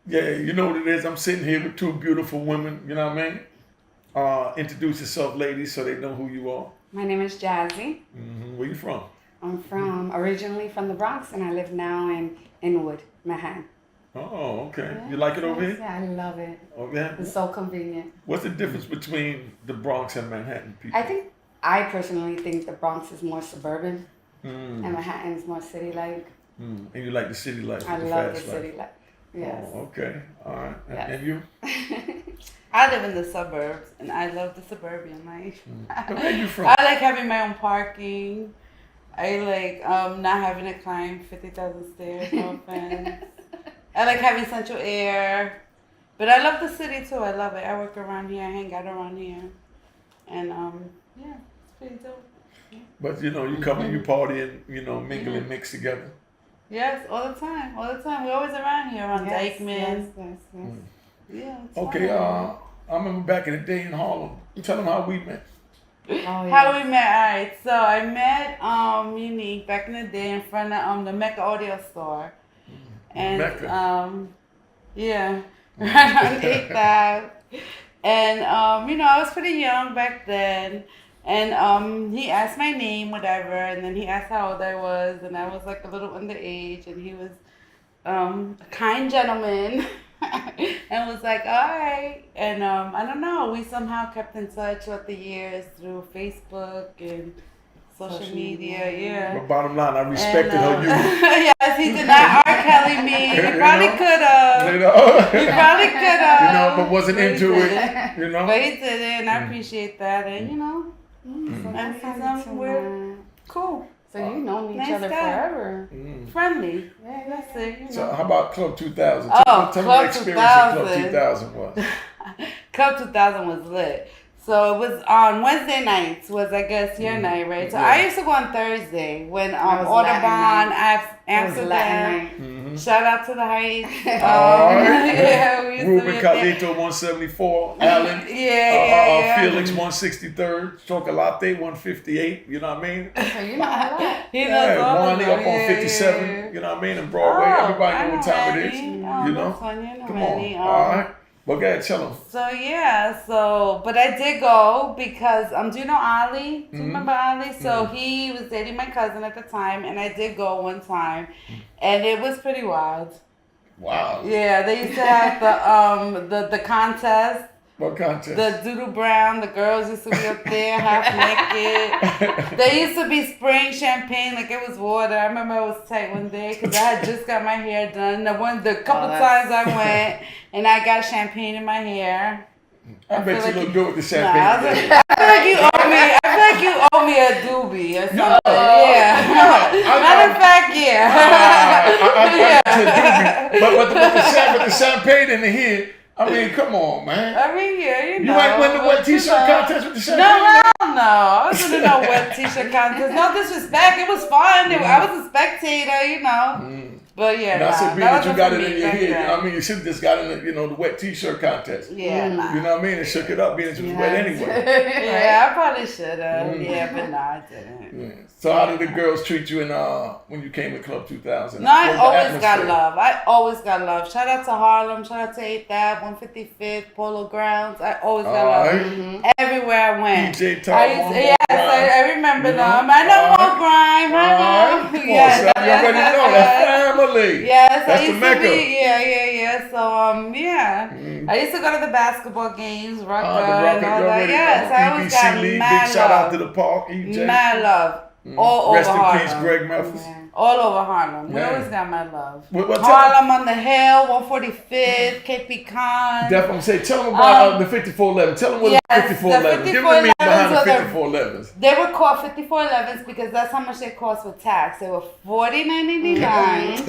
Yeah, you know what it is. I'm sitting here with two beautiful women. You know what I mean? Introduce yourself, ladies, so they know who you are. My name is Jazzy. Where you from? I'm from originally from the Bronx, and I live now in Inwood, Manhattan. Oh, okay. Yes, You like it over yes, here? yeah, I love it. Oh, yeah. It's so convenient. What's the difference between the Bronx and Manhattan people? I personally think the Bronx is more suburban, Mm, and Manhattan is more city-like. And you like the city life? I the love the fast life. city life. Yes. Oh, okay. All right. Yes. And you? I live in the suburbs, and I love the suburban life. Where you from? I like having my own parking. I like not having to climb 50,000 stairs. No offense. I like having central air, but I love the city too. I love it. I work around here. I hang out around here, and yeah, it's pretty dope. Yeah. But you know, you come and you party and you know mingle and mix together. Yes, all the time, all the time. We're always around here, around Yes, Dykeman. yes. Yeah. It's Okay. fun. I remember back in the day in Harlem. Tell them how we met. Oh, yes. How we met? Alright, so I met Unique back in the day in front of the Mecca audio store. And Mecca. Yeah. Right on 8th Ave. And you know, I was pretty young back then. And he asked my name, whatever, and then he asked how old I was, and I was like a little underage, and he was a kind gentleman. And was like, all right. And I don't know, we somehow kept in touch with the years through Facebook and social media. Yeah. But bottom line, I respected her youth. Yes, he did not R. Kelly me. He probably could have. You know? He probably could have. You know, but wasn't But he into it. didn't. You know? But he did it, and I appreciate that. And you know, So and that's how you we're two met. cool, So you known each Nice other guy. forever. friendly. Yeah, That's it. You know. So how about Club 2000? Oh, Tell me Club your experience at Club 2000. 2000 was. Club 2000 was lit. So it was on Wednesday nights was I guess your night, right? So Yeah. I used to go on Thursday when That was Audubon, It was Latin Amsterdam. night. Shout out to the Heights. Alright. Yeah, we used to Ruben be there. Carlito 174, Allen. Yeah. Felix 163rd, Chocolate 158. You know what I mean? So you know a lot. He knows Yeah, all of Wani them. up on Yeah, 57. yeah. You know what I mean? And Broadway. Everybody know what time it is. Manny. You know? That's fun. You know Come Manny. on. All right. Well, go ahead, tell them. So yeah, but I did go because do you know Ali? Do you remember Ali? So he was dating my cousin at the time, and I did go one time, and it was pretty wild. Wow. Yeah, they used to have the contest. What contest? The doodle brown, the girls used to be up there half naked. There used to be spraying champagne like it was water. I remember I was tight one day because I had just got my hair done. The couple times I went and I got champagne in my hair. I bet feel you like look good with the Nah, champagne. I feel like you owe me. I feel like you owe me a doobie or something. Yeah. Matter of fact, yeah. I got you a doobie. But with the champagne in the head, I mean, come on, man. I mean, yeah, you You know. ain't win the wet t-shirt contest with the champagne? No, hell no. I was in no wet t-shirt contest. No disrespect. It was fun. I was a spectator, you know. But yeah, And I said, being that you wasn't got for it me in your back head, then. I mean, you should have just got in the wet t-shirt contest. Yeah, nah. You know what I mean? And shook it up, being that you was wet anyway. Yeah, I probably should have. Yeah, but no, I didn't. Yeah. So how did the girls treat you when you came to Club 2000? No, I What was the always got atmosphere? love. I always got love. Shout out to Harlem. Shout out to 8th Ave, 155th, Polo Grounds. I always got love. Alright. Everywhere I went. DJ Talk, I used, One More yes, Grind. I remember You know? them. I know Alright. more grime. Alright. Come on, Yes, son. You already know that family. Yes, That's I the used Mecca. to be. Yeah. So yeah, I used to go to the basketball games, Rucker, The Rocket, and all you that. already Yes, know. I always EBC got League, mad big shout out love. to the park, EJ. Mad love. All Rest over in Harlem. peace, Greg Memphis. All over Harlem. We Yeah. always got my love. What Harlem on the Hill, 145th, KP Con. Definitely say, tell them about the 5411. Tell them what yes, the 5411. the Give them the meaning behind the 5411s 5411s. They were called 5411s because that's how much they cost with tax. They were $49.99,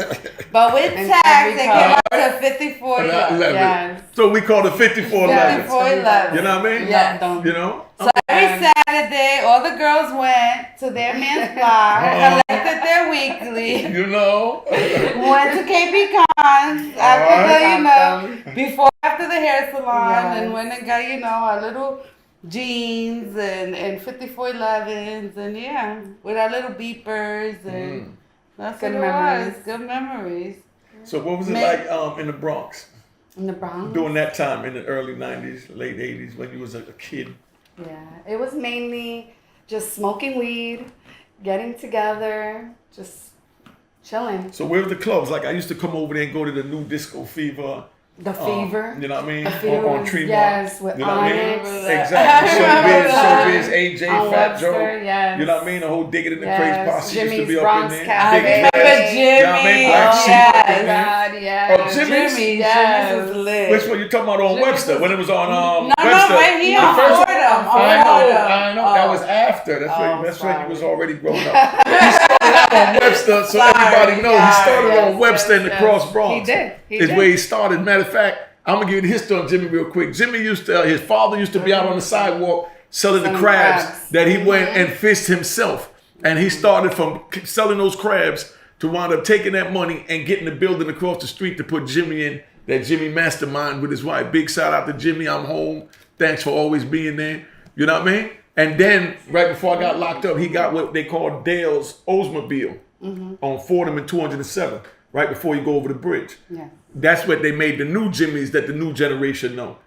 but with And tax, every they came out to 5411. Yes. So we call it 5411s. 5411. You know what I mean? Yes. You know? So every Saturday, all the girls went to their man's bar, collected their weekly, You know? went to KP Cons after before after the hair salon, and went and got our little jeans and 5411s, and with our little beepers, and that's Good what it memories. was. Good memories. So what was it like in the Bronx? In the Bronx. during that time in the early 90s, late 80s when you was a kid? Yeah, it was mainly just smoking weed, getting together, just chilling. So where were the clubs? Like I used to come over there and go to the New Disco Fever. The Fever. You know what I mean? The Fever On was- Tremont. yes, with you know what I mean? Onyx. Exactly. Showbiz, AJ, On Fat Webster, Joe. yes. You know what I mean? The whole Dig It in the Yes, Craze posse used to Jimmy's be up Bronx in there. Cafe. Big remember Flash. Jimmy. You know what I mean? Black Oh, Sheep yes. up in there. God, yeah. Oh, Jimmy's? Jimmy, Yes. Jimmy's was lit. Which one you talking about on Jimmy's Webster? was- When it was on No, Webster? right here The on first one? Fordham. I know. That was after. That's when you sorry. was already grown up. He started out on Webster, so everybody knows. He started on Webster in the Cross Bronx. He did. He Is did. where he started. Matter of fact, I'm gonna give you the history on Jimmy real quick. Jimmy his father used to be out on the sidewalk selling the Selling crabs crabs. that he went and fished himself. And he started from selling those crabs to wind up taking that money and getting the building across the street to put Jimmy in, that Jimmy mastermind with his wife. Big shout out to Jimmy. I'm home. Thanks for always being there. You know what I mean? And then right before I got locked up, he got what they call Dale's Oldsmobile on Fordham and 207, right before you go over the bridge. Yeah. That's what they made the new Jimmys that the new generation know.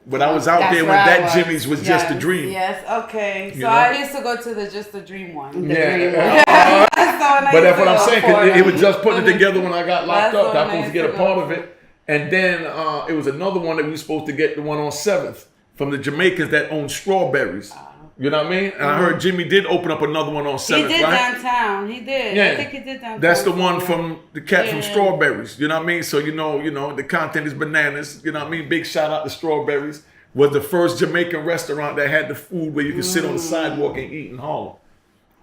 But I was out That's there when where I that was. Jimmy's was just a Yes. dream. Yes, okay. So You know? I used to go to the Just a Dream one. Yeah. Dream. So when I But that's used what to I'm go saying, for because it them. was just putting it together when I got locked That's up. what I I was supposed to used get to a part go of it. And then it was another one that we were supposed to get, the one on 7th, from the Jamaicans that own strawberries. You know what I mean? And I heard Jimmy did open up another one on He 7th, did right? downtown. He did. Yeah. I think he did downtown. That's the one somewhere. from the cat from Yeah. Strawberries. You know what I mean? So you know, the content is bananas. You know what I mean? Big shout out to Strawberries. Was the first Jamaican restaurant that had the food where you could sit on the sidewalk and eat in Harlem.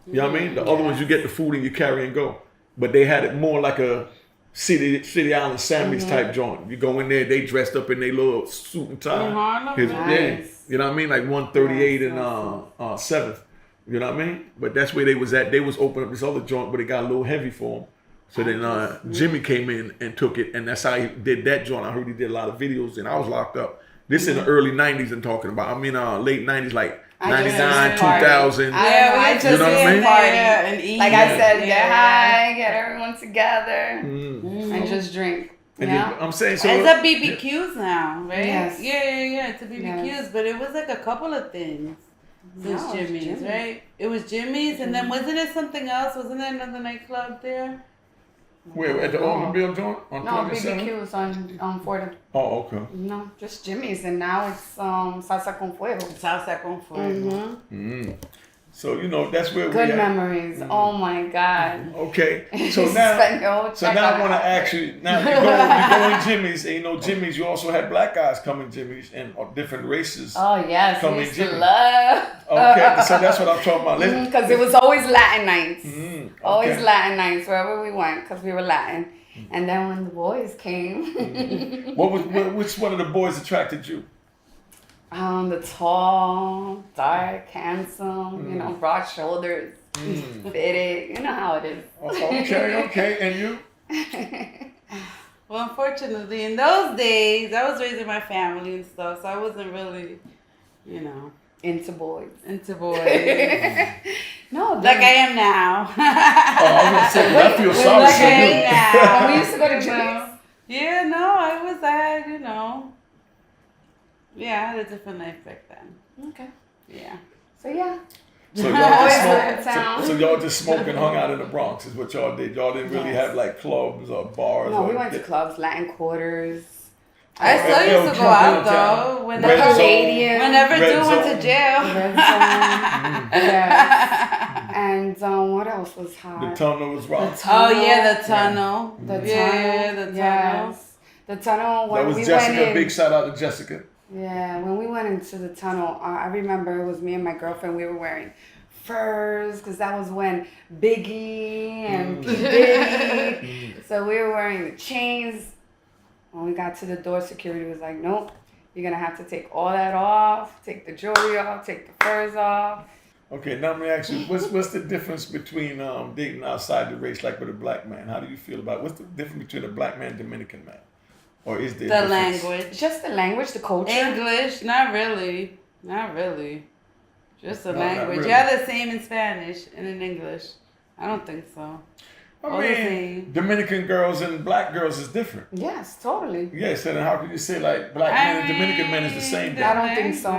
You know what I mean? The other ones you get the food and you carry and go. But they had it more like a City Island sandwich type joint. You go in there, they dressed up in their little suit and tie. In Harlem? Yeah, Nice. you know what I mean? Like 138 and Nice. 7th. You know what I mean? But that's where they was at. They was opening up this other joint, but it got a little heavy for them. So then Jimmy came in and took it, and that's how he did that joint. I heard he did a lot of videos, and I was locked up. This in the early 90s I'm talking about. I mean, late 90s, like I just 99, used to party. 2000. I just You know what I mean? party. And eat. Like I said, get Yeah. high, get everyone together, Mm. and just drink. And Yeah. then, I'm saying, so It's a BBQs now, right? Yes. Yeah. It's a BBQs, Yes. but it was like a couple of things. Since No, it's Jimmy's, Jimmy's. right? It was Jimmy's, and then wasn't it something else? Wasn't there another nightclub there? where at the automobile joint on No, 27? BBQs on Fordham. Oh, okay. No, just Jimmy's, and now it's Salsa con Fuego. Salsa con fuego. Mm. So that's where Good we at. memories. Oh my God. Okay, so Spend now, your whole so check now on I want to that. ask you. Now you go in Jimmy's, and Jimmy's. You also had black guys coming Jimmy's and different races. Oh yes, Come we in used to Jimmy. love. Okay, so that's what I'm talking about. Let's- Because it was always Latin nights. Mm, Always okay. Latin nights wherever we went, because we were Latin. And then when the boys came, Which one of the boys attracted you? the tall, dark, handsome, broad shoulders, fitted. You know how it is. Okay, and you? Well, unfortunately, in those days, I was raising my family and stuff, so I wasn't really, Into boys. into boys No, like I am now. Oh, I was gonna say, I feel sorry like for I am you. now. When we used to go to You know? Jimmy's. Yeah, no, I had, Yeah, I had a different life back then. Okay. Yeah. So yeah. So y'all Always just went to smoked. town. So y'all just smoked and hung out in the Bronx is what y'all did. Y'all didn't really Yes. have like clubs or bars. No, or we went to clubs, Latin Quarters. I still Yo, used to go jump out in town. though. Red Whenever, zone. Palladium. whenever Red dude went zone. to jail. Red Zone. Yes. And what else was hot? The tunnel was rock. Oh yeah, the tunnel. The tunnel. Yeah, the tunnel. Yes. The tunnel when That was we Jessica. went in. Big shout out to Jessica. Yeah, when we went into the tunnel, I remember it was me and my girlfriend. We were wearing furs because that was when Biggie and P. Diddy. So we were wearing the chains. When we got to the door, security was like, "Nope, you're gonna have to take all that off. Take the jewelry off. Take the furs off." Okay, now let me ask you, what's the difference between dating outside the race, like with a black man? How do you feel about what's the difference between a black man and Dominican man? Or is there a The difference? language. Just the language, the culture. English, not really. Not really. Just the No, not language. really. You're the same in Spanish and in English. I don't think so. I mean, Dominican girls and black girls is different. Yes, totally. Yes, and how can you say like black men and Dominican men is the same thing? I don't think so.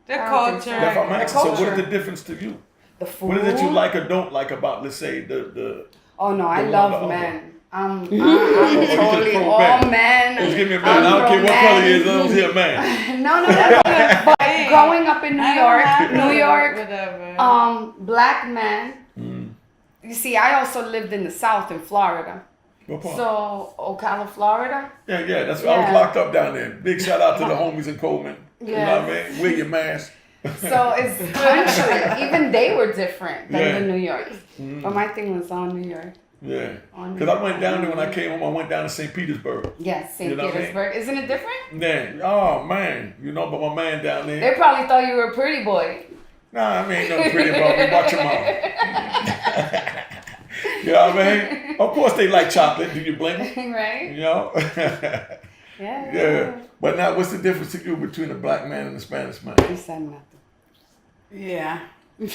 The culture. That's what I'm asking. So what is the difference to you? The food. What is it you like or don't like about, let's say, the Oh no, I love men. I'm just totally pro all men. men. Just give me a man. I don't care what color he is, I don't see a man. No, but growing up in New York, whatever. Black men. You see, I also lived in the South in Florida. What part? So Ocala, Florida. Yeah, that's why I was locked up down there. Big shout out to the homies in Coleman. You know what I mean? Wear your mask. So it's country. Even they were different than the New York. But my thing was on New York. Yeah. Because I went down there when I came home. I went down to St. Petersburg. Yes, St. Petersburg. Isn't it different? Yeah. Oh, man. You know, but my man down there. They probably thought you were a pretty boy. Nah, I mean, ain't nothing pretty about me. Watch your mouth. You know what I mean? Of course they like chocolate. Do you blame them? Right? You know? Yeah. But now, what's the difference to you between a black man and a Spanish man? You said nothing. Yeah. Yeah,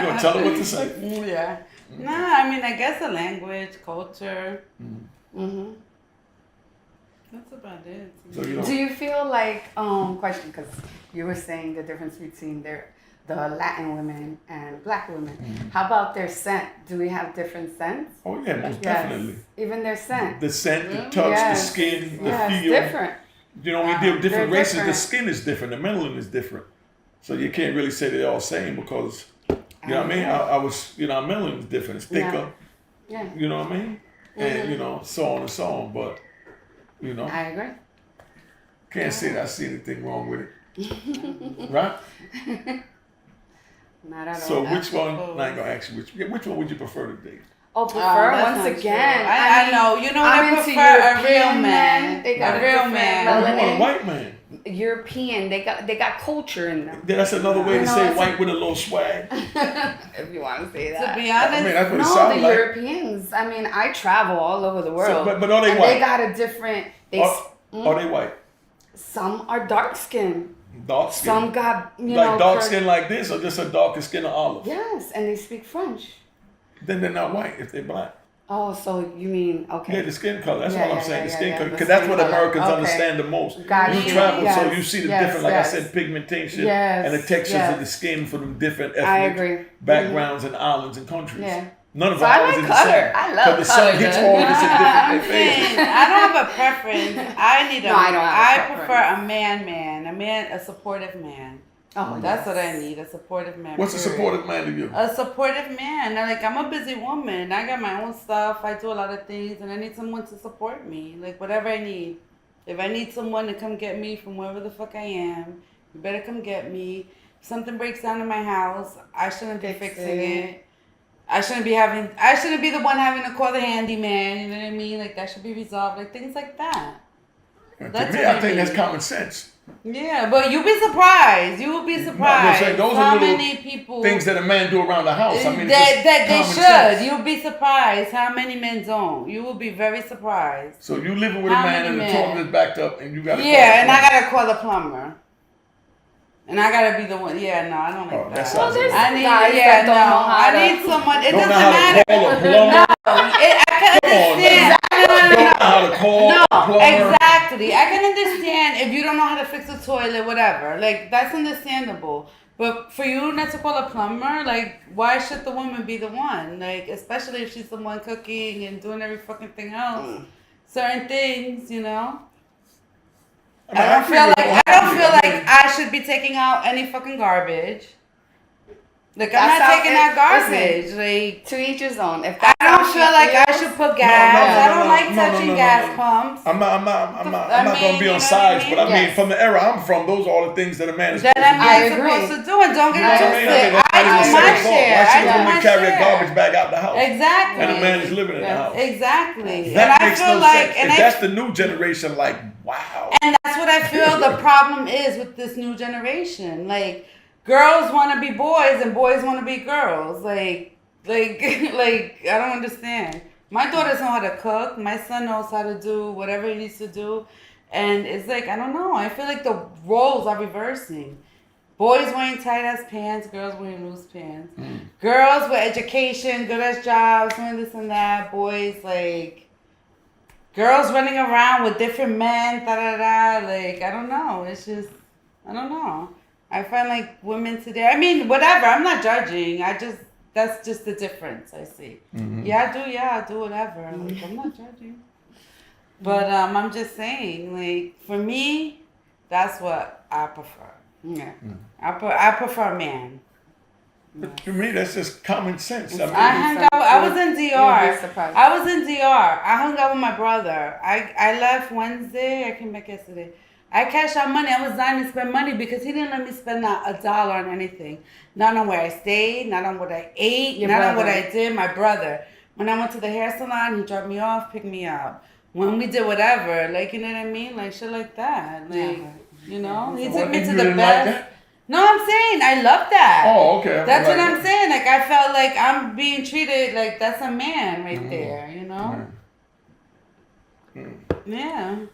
you gonna tell her what to say? Yeah. Nah, I mean, I guess the language, culture. Mm-hmm. That's about it. So you Do you feel like, question, because you were saying the difference between the Latin women and black women. How about their scent? Do we have different scents? Oh yeah, most definitely. Even their scent. The scent, the touch, the skin, the feel. It's different. You know, when you deal with different They're races, different. the skin is different, the melanin is different. So you can't really say they're all same because, you know what I mean? I was, you know, our melanin is different. It's thicker. Yeah. You know what I mean? And, you know, so on and so on. But, you know. I agree. Can't say that I see anything wrong with it. Right? Not at all. So which one, I ain't going to ask you, which one would you prefer to date? Oh, prefer that's once not again. true. I know. You know what I I'm into prefer? A real European man. They got A real different man. Oh, you melanin. want a white man? European. They got culture in them. That's another way to No, say it's white with a little swag. If you want to say To that. be I honest, mean, that's what it No, sounds the like. Europeans. I mean, I travel all over the world. So, but are they and white? they got a different. Are they white? Some are dark skinned. Dark skin? Some got like dark skin like this or just a darker skin of olive? Yes, and they speak French. Then they're not white if they're black. Oh, so you mean okay? Yeah, the skin color. That's Yeah, what I'm yeah, saying. The yeah, skin yeah, color, the because that's skin what color. Americans Okay. understand the most. Got you you. travel, so Yes, you see the yes, different, like yes. I said, pigmentation Yes, and the textures yes. of the skin for the different I ethnic agree. backgrounds and islands and countries. Yeah. None of So ours I like is the color. same. I love Because the sun color, hits then. all of us in I'm different phases. saying, I don't have a preference. I need a. No, I don't have a prefer a man, a supportive man. Oh, That's what I need, a supportive man. What's a period. supportive man to you? A supportive man. Like, I'm a busy woman. I got my own stuff. I do a lot of things, and I need someone to support me. Like, whatever I need. If I need someone to come get me from wherever the fuck I am, you better come get me. If something breaks down in my house, I shouldn't be fixing it. I shouldn't be the one having to call the handyman. You know what I mean? Like, that should be resolved. Like, things like that. To That's me, what I I think that's mean. common sense. Yeah, but you'll be surprised. You will be surprised. saying those how are little many people things that a man do around the house. I mean, that they common should. sense. You'll be surprised how many men don't. You will be very surprised. So you living with a How man many and the men? toilet is backed up and you got to Yeah, and I gotta call the plumber. And I gotta be the one. Yeah, no, I don't like Oh, that that. sounds there's I need, guys yeah, that don't no. know how I to- need someone. It don't doesn't know how matter. to call a plumber. I can Come on, understand. Don't know how to call a plumber. Exactly. I can understand if you don't know how to fix a toilet, whatever. Like, that's understandable. But for you not to call a plumber, like, why should the woman be the one? Like, especially if she's the one cooking and doing every fucking thing else. Certain things, you know. I don't feel like I should be taking out any fucking garbage. Like, I'm That's not how taking it- out garbage. listen. Like, To each his own. If I that's how don't she feel like I feels- should put gas. I don't like no, touching gas no. pumps. I'm not I going to mean, be you on know sides, what I but I mean, Yes. from the era I'm from, those are all the things that a man is That supposed to I'm do. I not agree. supposed to do, and don't get You know it what I mean? twisted. that's I not even do my second thought. share. Why should I a do woman my carry a share. garbage bag out the house? Exactly. And a man is living in the house. Exactly. That and makes I feel no like, sense. and If I that's the new generation, like, wow. And that's what I feel the problem is with this new generation. Like, girls want to be boys and boys want to be girls. Like, I don't understand. My daughters know how to cook. My son knows how to do whatever he needs to do. And it's like, I don't know. I feel like the roles are reversing. Boys wearing tight ass pants, girls wearing loose pants. Girls with education, good ass jobs, doing this and that. Boys like girls running around with different men, da da da. Like I don't know. It's just I don't know. I find like women today. I mean, whatever. I'm not judging. That's just the difference I see. Yeah, I do whatever. Like, I'm not judging. But I'm just saying, like for me, that's what I prefer. Yeah, I prefer a man. But to me, that's just common sense. I was in DR. I was in DR. I hung out with my brother. I left Wednesday. I came back yesterday. I cashed out money. I was dying to spend money because he didn't let me spend not $1 on anything. Not on where I stayed, not on what I ate, on what I did. My brother. When I went to the hair salon, he dropped me off, picked me up. When we did whatever, like, you know what I mean? Like, shit like that. Like, you know? He took me to the best. Like no, I'm saying I love that. Oh, okay. That's what I'm saying. Like, I felt like I'm being treated like that's a man right there, you know? Yeah.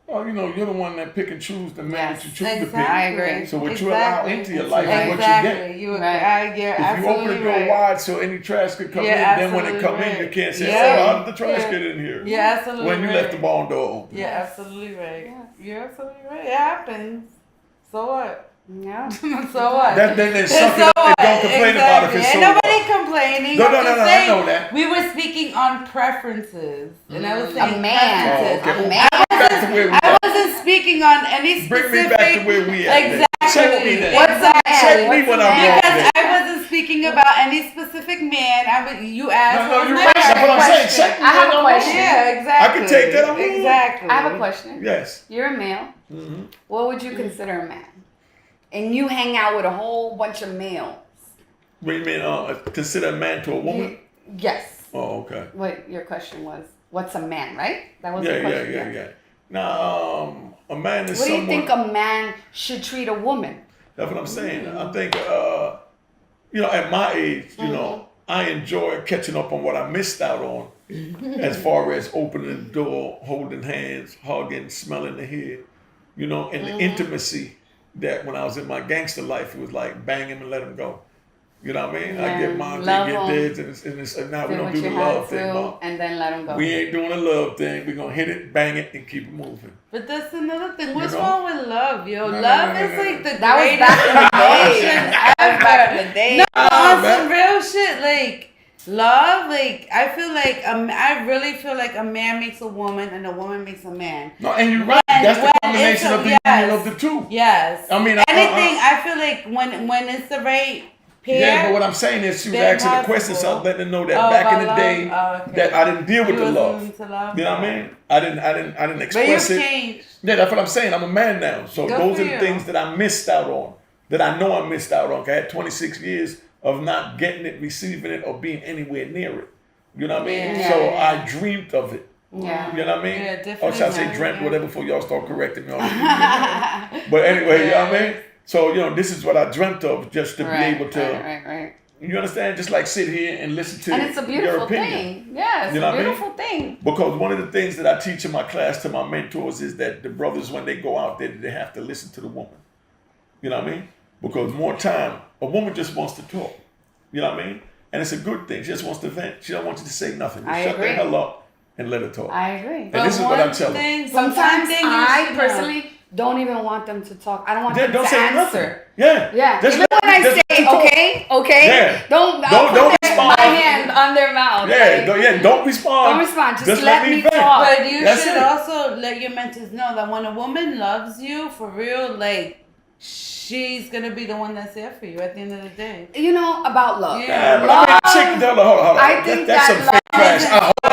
Well, you know, you're the one that pick and choose the man that you choose to pick. I agree. So what you allow into your life is what you get. If you open the door wide so any trash could come in, then when it come in, you can't say, oh, how did the trash get in here? Yeah, absolutely when you left the barn door open. Yeah, absolutely right. Yeah. You're absolutely right. It happens. So what? Yeah. So what? Then suck it up and don't complain about it. Ain't nobody complaining. No, I know that. We were speaking on preferences. And I was saying a man. Oh, okay. A man. I wasn't speaking on any specific. Bring me back to where we at. Exactly. Check me then. What's a man? Check me when I'm wrong. Because I wasn't speaking about any specific man. You asked. No, you're right. That's what I'm saying. Check me I have when a I'm question. wrong. Yeah, exactly. I can take that. Exactly. I have a question. Yes. You're a male. What would you consider a man? And you hang out with a whole bunch of males. What do you mean, consider a man to a woman? Yes. Oh, okay. What your question was, what's a man, right? That was the question. Yeah. Now, a man is What do you someone... think a man should treat a woman? That's what I'm saying. I think, you know, at my age, you know, I enjoy catching up on what I missed out on as far as opening the door, holding hands, hugging, smelling the hair, you know, and the intimacy that when I was in my gangster life, it was like bang him and let him go. You know what I mean? Yeah. I get mine, Love they get him. theirs, and now we Do don't what do the you love have to, thing, no. and then let him go. We ain't doing the love thing. We're going to hit it, bang it, and keep it moving. But that's another thing. What's You know? wrong with love, yo? No, love no, is like the That was greatest back in the day. emotion That was ever. back in the day. No, on man. some real shit. Like, love, like, I feel like, I really feel like a man makes a woman and a woman makes a man. No, and you're right. That's the combination of the union of the two. Yes. I mean, I feel like when it's the right pair. Yeah, but what I'm saying is she was they're asking the question, so I possible. let them know that back in the about day love? Oh, okay. that I didn't deal with You the wasn't love. into love? You know what I mean? I didn't But express you've it. changed. Yeah, that's what I'm saying. I'm a man now. So Good those for are the you. things that I missed out on, that I know I missed out on. I had 26 years of not getting it, receiving it, or being anywhere near it. You know what I mean? Yeah. So I dreamed of it. Yeah. You know what I mean? Yeah, Or definitely. should I say dreamt, whatever, before y'all start correcting me on it. But anyway, you know what I mean? So, you know, this is what I dreamt of, just to be able to, Right. you understand? Just like sit here and listen to And it's a your beautiful opinion. thing. Yeah, it's You know a what I mean? beautiful thing. Because one of the things that I teach in my class to my mentors is that the brothers, when they go out there, they have to listen to the woman. You know what I mean? Because more time, a woman just wants to talk. You know what I mean? And it's a good thing. She just wants to vent. She don't want you to say nothing. Just I shut agree. the hell up and let her talk. I agree. And this is what I tell them. Sometimes I personally don't even want them to talk. I don't want them Don't to say answer. nothing. Yeah. Yeah. Just Even let- when I just say let you talk. okay, Yeah. don't Don't put respond. my hand on their mouth. Yeah, like, don't respond. Don't respond. Just let me vent. talk. But you That's should it. also let your mentors know that when a woman loves you for real, like she's gonna be the one that's there for you at the end of the day. You know about love. Yeah, but I mean, chick, hold on. I think that's that some fake trash. I want to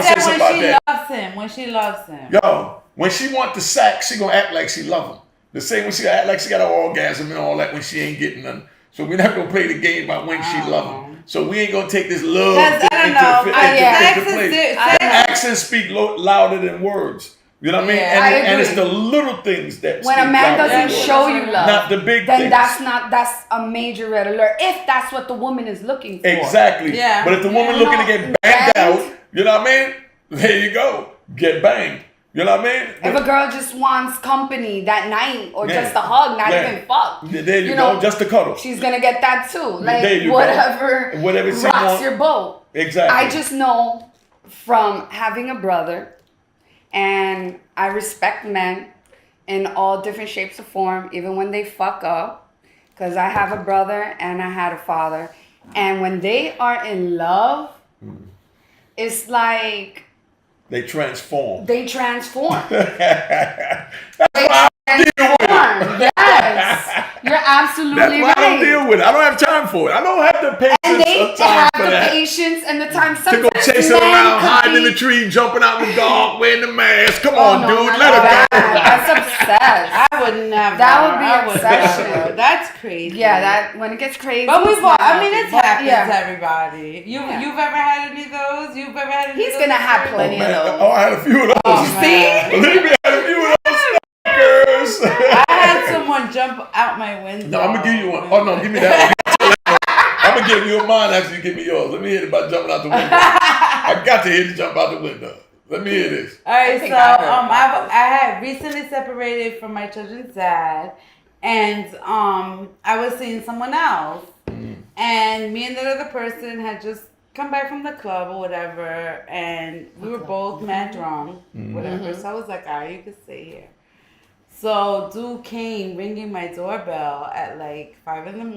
say something about that. When she loves him. Yo, when she want the sack, she gonna act like she love him. The same when she act like she got an orgasm and all that when she ain't getting none. So we're not gonna play the game about when she love him. So we ain't gonna take this love into place. Actions speak louder than words. You know what I mean? Yeah, and it's the little things that when a man doesn't show you love, not the big then things. that's a major red alert. If that's what the woman is looking for. Exactly. Yeah. But if the woman looking to get banged out, you know what I mean? There you go. Get banged. You know what I mean? If a girl just wants company that night or just a hug, not even fuck. There you go, just a cuddle. She's gonna get that too. Like whatever she rocks wants. your boat. Exactly. I just know from having a brother, and I respect men in all different shapes or form, even when they fuck up. Because I have a brother and I had a father. And when they are in love, it's like... They transform. They transform. That's why I deal with it. Yes. You're absolutely That's why right. I don't deal with it. I don't have time for it. I don't have the patience And they or time have for the that. patience and the time. To go chasing around, hiding in the tree, jumping out in the dark, wearing the mask. Come on, dude. Let her go. That's obsessed. I would never. That would be I would obsession. never. That's crazy. Yeah, that when it gets crazy. But we've all, I mean, it's it's happened yeah. to everybody. You've ever had any of those? You've ever had any He's of those? gonna have plenty of those. Oh, I had a few of those. Oh, man. Believe me, I had a few of those suckers. I had someone jump out my window. No, I'm gonna give you one. Oh no, give me that one. I'm gonna give you mine after you give me yours. Let me hear it about jumping out the window. I got to hear you jump out the window. Let me hear this. All right, so I had recently separated from my children's dad, and I was seeing someone else, and me and that other person had just come back from the club or whatever, and we were both mad drunk, whatever. So I was like, all right, you can stay here. So dude came ringing my doorbell at like 5 a.m.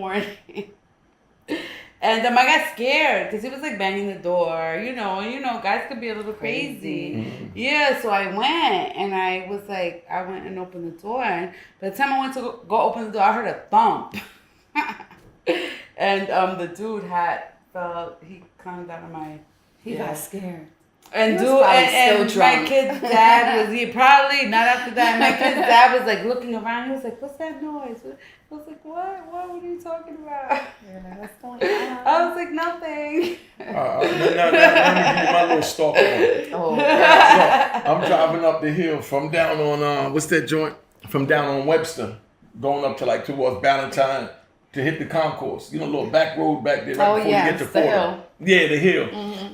And I got scared because he was like banging the door. You know, guys could be a little crazy. Yeah, so I went and I went and opened the door. And by the time I went to go open the door, I heard a thump. And the dude he climbed out of my... He got scared. And He dude, was probably and still my drunk. kid's dad was probably not after that. My kid's dad was like looking around. He was like, "What's that noise?" I was like, "What? What are you talking about?" What's going on? I was like, "Nothing." Now, let me give you my little stalker one. Oh, I'm driving up the hill from down on what's that joint? From down on Webster, going up to like towards Ballantyne to hit the concourse. You know, little back road back there right before you get to the Florida. hill. Yeah, the hill.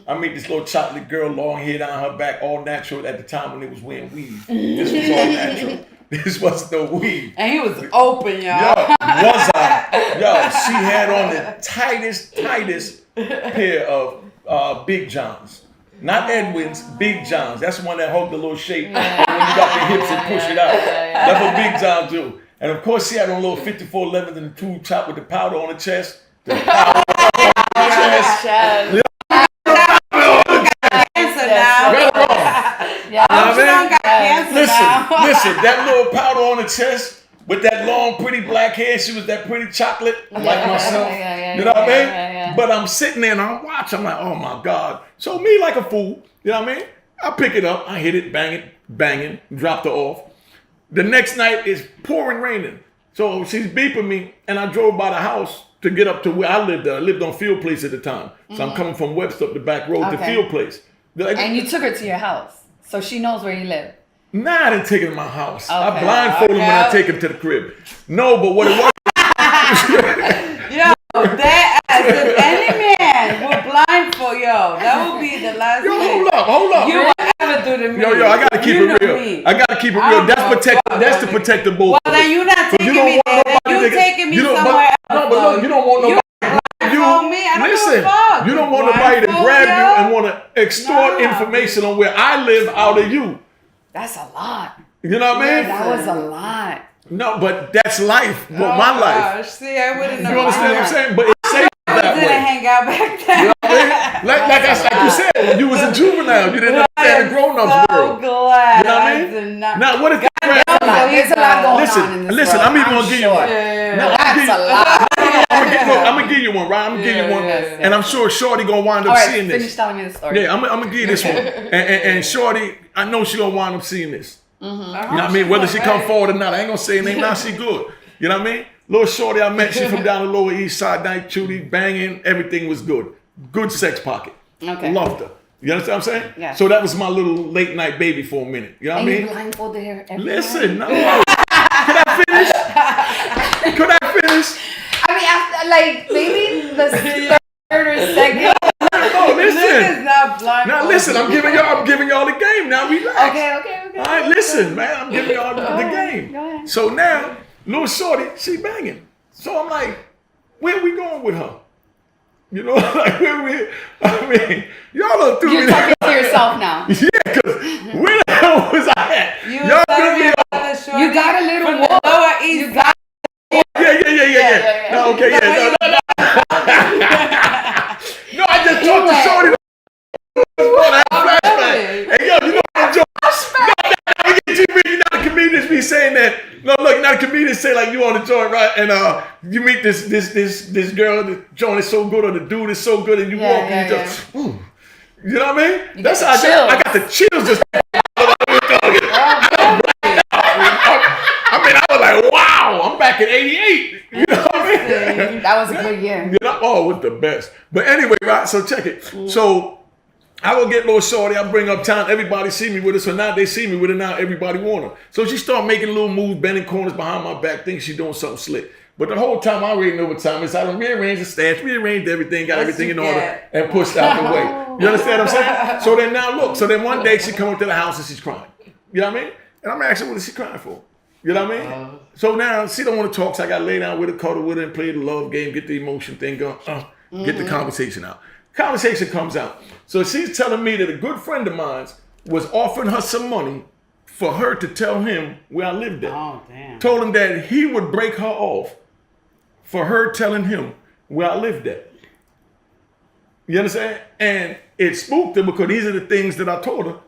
I meet this little chocolate girl, long hair down her back, all natural at the time when they was wearing weave. This was all natural. This wasn't no weave. And he was open, y'all. Yo, was I? Yo, she had on the tightest pair of Big Johns. Not Edwin's, Big Johns. That's the one that hold the little shape when you got the hips and push it out. That's what Big Johns do. And of course, she had on little 54 11s and the tube top with the powder on the chest. The powder on the chest. Cancer now. Yeah. Listen, that little powder on the chest with that long, pretty black hair. She was that pretty chocolate, like myself. You know what I mean? Yeah. But I'm sitting there and I watch. I'm like, oh my God. So me like a fool. You know what I mean? I pick it up. I hit it, banging, dropped her off. The next night it's pouring raining. So she's beeping me and I drove by the house to get up to where I lived. I lived on Field Place at the time. So I'm coming from Webster up the back road to Field Place. And you took her to your house. So she knows where you live. Nah, I didn't take her to my house. Okay. I blindfold him when I take him to the crib. No, but what it was... That if any man would blindfold, that would be the last thing Hold up. you would ever do to me. Yo, I gotta keep it real. Me. I gotta keep it real. That's to protect the both. Well, then you're not taking me there. You taking me somewhere else. No, but look, you don't want nobody. Listen, you don't want nobody to grab you and want to extort information on where I live out of you. That's a lot. You know what I mean? That was a lot. No, but that's life. Well, my life. Gosh, see, I wouldn't know. You understand what I'm saying? But it's safe that didn't way. hang out back then. You know what I mean? Like you said, you was a juvenile. You didn't understand the grown-ups world. Glad You know what I mean? Now, what if There's a lot going on in this listen, world, I'm even gonna give you one. That's a lot. I'm gonna give you one, right? I'm gonna give you one, and I'm sure Shorty gonna wind up All right, seeing this. finish telling me the story. Yeah, I'm gonna give you this one, and Shorty, I know she gonna wind up seeing this. You know what I mean? Whether she come forward or not, I ain't gonna say anything. Now she good. You know what I mean? Little Shorty I met, she from down the Lower East Side, night Judy, banging, everything was good. Good sex pocket. Okay. Loved her. You understand what I'm saying? Yeah. So that was my little late night baby for a minute. You know what I And mean? you blindfolded her every Listen, night? no. Could I finish? Could I finish? I mean, after, like, maybe the third or second. No, listen. Niggas not blind. Now listen, I'm giving y'all the game. Now relax. Okay. All right, listen, man. I'm giving y'all the game. Go ahead. So now, little shorty, she banging. So I'm like, where we going with her? You know, like y'all done threw You're me. talking to yourself now. Yeah, because where the hell was I at? You threw me off. You got a little from walk. the Lower East. You got Yeah. No, okay, yeah. No, I just talked to shorty. I had a flashback. Hey, yo, you know what I'm joking? You know the comedians be saying that. No, look, not the comedians say like you on the joint, right? And you meet this girl, the joint is so good, or the dude is so good, and you walk and you just, ooh. You know what I mean? That's how I got the chills just. I was like, wow, I'm back in '88. You know what I mean? That was a good year. You know, oh, it was the best. But anyway, right? So check it. So I will get little shorty. I bring up town. Everybody see me with her. So now they see me with her. Now everybody want her. So she start making little moves, bending corners behind my back, thinks she doing something slick. But the whole time I already know what time it is. I done rearranged the stash, rearranged everything, got everything in order, and pushed out the way. You understand what I'm saying? So then now look. So then one day she come up to the house and she's crying. You know what I mean? And I'm asking what is she crying for? You know what I mean? So now she don't want to talk, so I got to lay down with her, cuddle with her, and play the love game, get the emotion thing going, get the conversation out. Conversation comes out. So she's telling me that a good friend of mine was offering her some money for her to tell him where I lived at. Oh, damn. Told him that he would break her off for her telling him where I lived at. You understand? And it spooked her because these are the things that I told her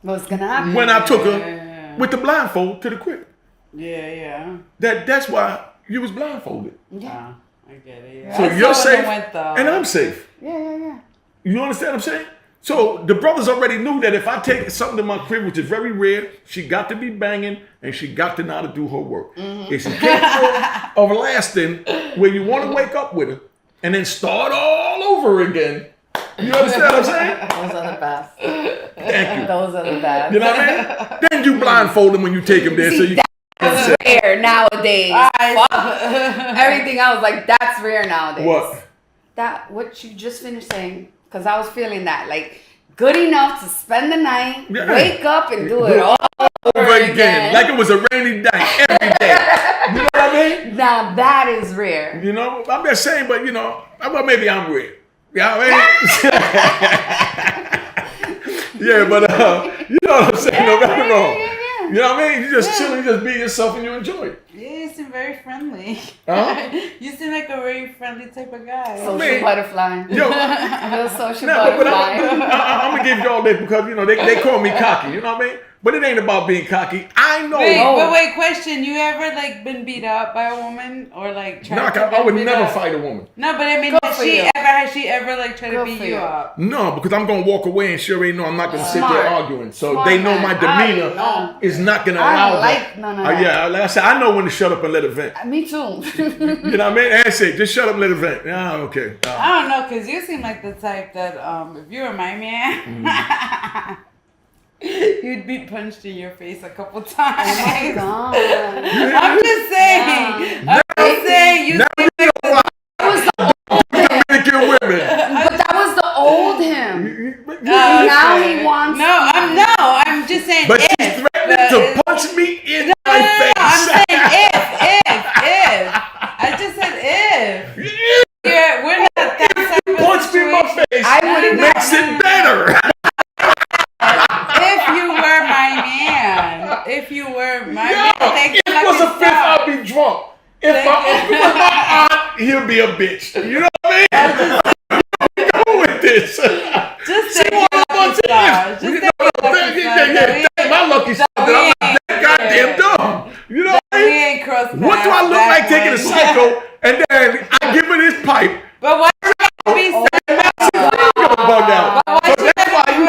What's gonna happen? when I took her with the blindfold to the crib. Yeah. That's why you was blindfolded. Yeah. I get it. Yeah. So I you're saw safe when they went, and I'm safe. Yeah. You understand what I'm saying? So the brothers already knew that if I take something to my crib, which is very rare, she got to be banging and she got to know how to do her work. If she capable of lasting where you want to wake up with her and then start all over again. You understand what I'm saying? Those are the best. Thank you. Those are the best. You know what I mean? Then you blindfold them when you take them there. See, So you that's rare nowadays. Everything else, like, that's rare nowadays. What? What you just finished saying, because I was feeling that, like, good enough to spend the night, wake up and do it all over again. Like it was a rainy day every day. You know what I mean? Now that is rare. You know, I'm just saying, but you know, well, maybe I'm rare. You know what I mean? Yeah, but you know what I'm saying? No, nothing wrong. You know what I mean? You just chilling, you just be yourself and you enjoy it. Yeah, you seem very friendly. Huh? You seem like a very friendly type of guy. Social butterfly. Yo, Real social but butterfly. I'm gonna give y'all this because you know they call me cocky. You know what I mean? But it ain't about being cocky. I know. Wait, question. You ever like been beat up by a woman or like tried to I would beat never up? fight a woman. No, but I mean, has she ever like tried to beat you up? No, because I'm gonna walk away and she already know I'm not gonna sit there arguing. So Smart they know man. my demeanor is not gonna allow that. None of that. Yeah, like I said, I know when to shut up and let it vent. Me too. You know what I mean? That's it. Just shut up and let it vent. Yeah, okay. I don't know, cause you seem like the type that if you were my man. You'd be punched in your face a couple times. Oh my God. I'm just saying. I'm just saying. You seem like Dominican Women. But that was the old him. Now Now he wants. I'm just saying. But she's threatening to punch me in my face. I'm saying if. I just said if. Yeah, we're not that type of Punch me in my face. I would've makes it better. If you were my man, if it was a fifth, I'd be drunk. If my uncle was my aunt, he'll be a bitch. You know what I mean? Go with this. Just take it lucky stars. My lucky star that I'm not that goddamn dumb. You know what I mean? What do I look like taking a psycho and then I give her this pipe? But why you gotta be so Bug out. So that's why you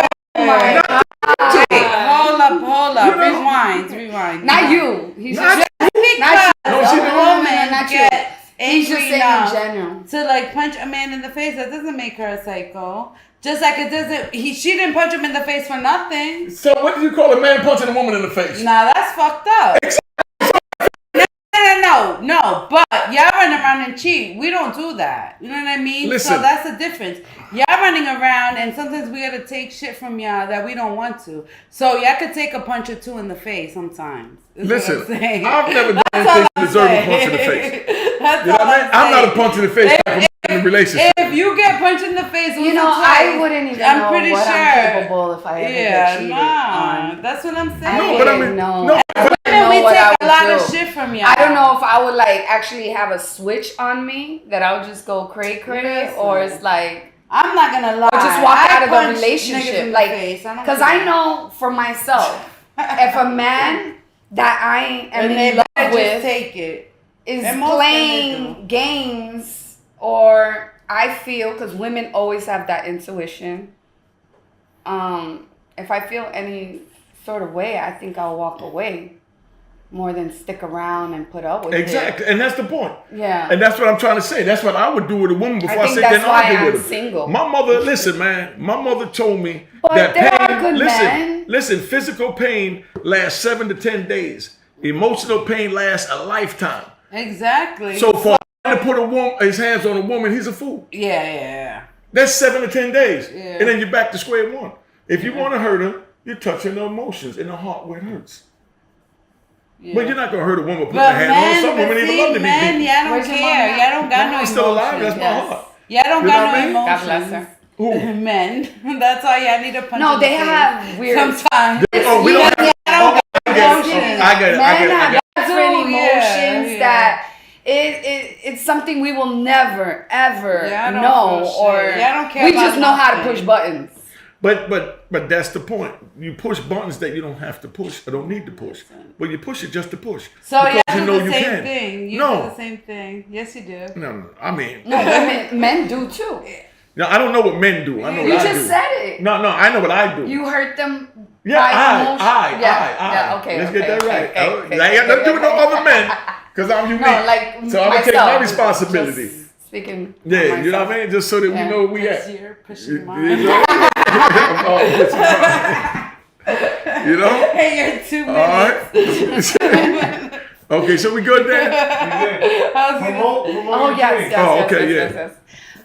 Hold up. Rewind. Not you. He's Not just Because No, she a didn't. woman Not you. gets He's just angry saying in enough general. to like punch a man in the face. That doesn't make her a psycho. Just like it doesn't. She didn't punch him in the face for nothing. So what do you call a man punching a woman in the face? Nah, that's fucked up. No. No, but y'all run around and cheat. We don't do that. You know what I mean? Listen. So that's the difference. Y'all running around, and sometimes we gotta take shit from y'all that we don't want to. So y'all could take a punch or two in the face sometimes. Listen, what I'm saying. I've never done That's anything all to I'm deserve a saying. punch in the face. That's You know all what I mean? I'm not a saying. punch in the face type of in a relationship. If you get punched in the face, You know, once or I twice, wouldn't even I'm know pretty what sure. I'm capable if I ever get cheated nah, on. that's what I'm saying. I No, but I wouldn't mean, know. no, I wouldn't Women, know we what I take a would lot do. of shit from y'all. I don't know if I would like actually have a switch on me that I would just go cray Listen. or it's like I'm not gonna lie. or just walk I out of the punch niggas relationship in the like face. I don't because care. I know for myself if a man that I am and they in love better just with take it. is And most women playing games or I feel because women always have that intuition. If I feel any sort of way, I think I'll walk away more than stick around and put up with exactly, and that's the point. it. Yeah. And that's what I'm trying to say. That's what I would do with a woman before I, think sit there that's and why argue I'm with her. single. My mother, listen, man. My mother told me But that there pain. are good men. Listen. Physical pain lasts 7 to 10 days. Emotional pain lasts a lifetime. Exactly. So for a man to put his hands on a woman, he's a fool. yeah. That's 7 to 10 days, Yeah. and then you're back to square one. If you want to hurt her, you're touching the emotions in the heart where it hurts. Yeah. But you're not gonna hurt a woman putting But her hand on. Some men, women even love to be men, beaten. y'all don't Where's your mom care. at? Y'all don't got My no mom's emotions. still alive. That's my Yes. heart. Y'all don't You got know no what I mean? emotions. God bless her. Who? Men. That's why y'all need a punch. No, in the they face. have weird. Sometimes. Oh, we don't have. don't Oh, I get it. emotions. I get it. Men have different Oh, yeah, emotions yeah. that it's something we will never ever Yeah, I don't know, feel or shit. Yeah, I don't care we about just know how to nothing. push buttons. But that's the point. You push buttons that you don't have to push or don't need to push. But you push it just to push. So Because y'all you do know the you same can. thing. You No. do the same thing. Yes, you do. No. I mean, No, men do too. no, I don't know what men do. I know You what I just do. said it. No, I know what I do. You hurt them. Yeah, by I. emotion. Yeah, okay. Let's okay, get that okay, right. okay, Oh, okay, I ain't nothing to do with no okay. other men, because I'm unique. No, like so I'm gonna take my myself, responsibility. just Speaking. Yeah, of you know what myself. I mean? Just so that we Yeah. know where we Because at. you're pushing You mine. know? Oh, pushing mine. You know? Hey, you're 2 All minutes. right. Okay, so we good there? Oh yes, yes, Oh, yes, okay, yes, yeah. yes.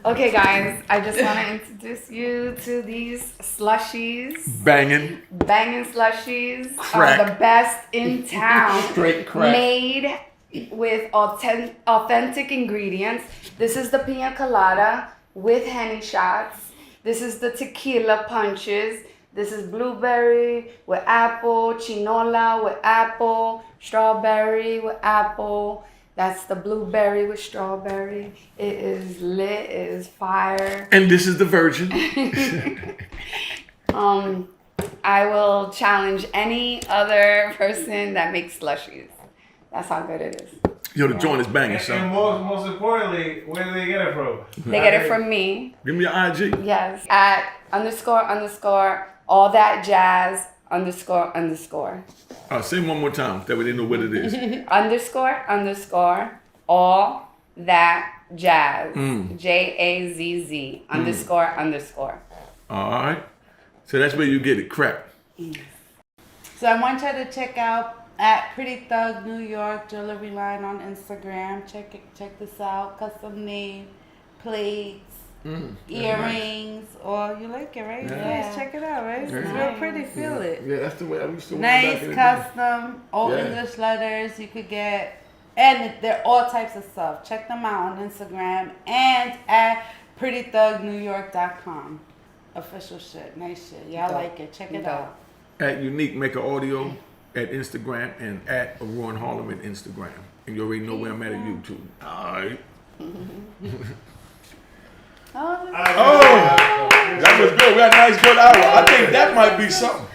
Okay, guys, I just want to introduce you to these slushies. Banging. Banging slushies Crack. are the best in town. Straight crack. Made with authentic ingredients. This is the pina colada with Henny shots. This is the tequila punches. This is blueberry with apple, chinola with apple, strawberry with apple. That's the blueberry with strawberry. It is lit, it is fire. And this is the virgin. I will challenge any other person that makes slushies. That's how good it is. Yo, the joint is banging, And son. most importantly, where do they get it from? They get it from me. Give me your IG. Yes. At __ all that jazz __. Say one more time, that way they know what it is. __ all that jazz. JAZZ __. All right. So that's where you get it. Crack. So I want you to check out at Pretty Thug New York jewelry line on Instagram. Check this out. Custom made plates, earrings. Or you like it, right? Yeah. Yes, check it out, right? It's Yeah. real pretty. Feel it. Yeah, that's the way I used to wear back Nice, in the day. custom, old Yeah. English letters you could get. And they're all types of stuff. Check them out on Instagram and at prettythugnewyork.com. Official shit. Nice shit. Y'all like it. Check it out. At Unique Mecca Audio at Instagram and at Aurora Harlem at Instagram. And you already know where I'm at YouTube. All right. Oh, Oh, that was good. We had a nice good hour. I think that might be something.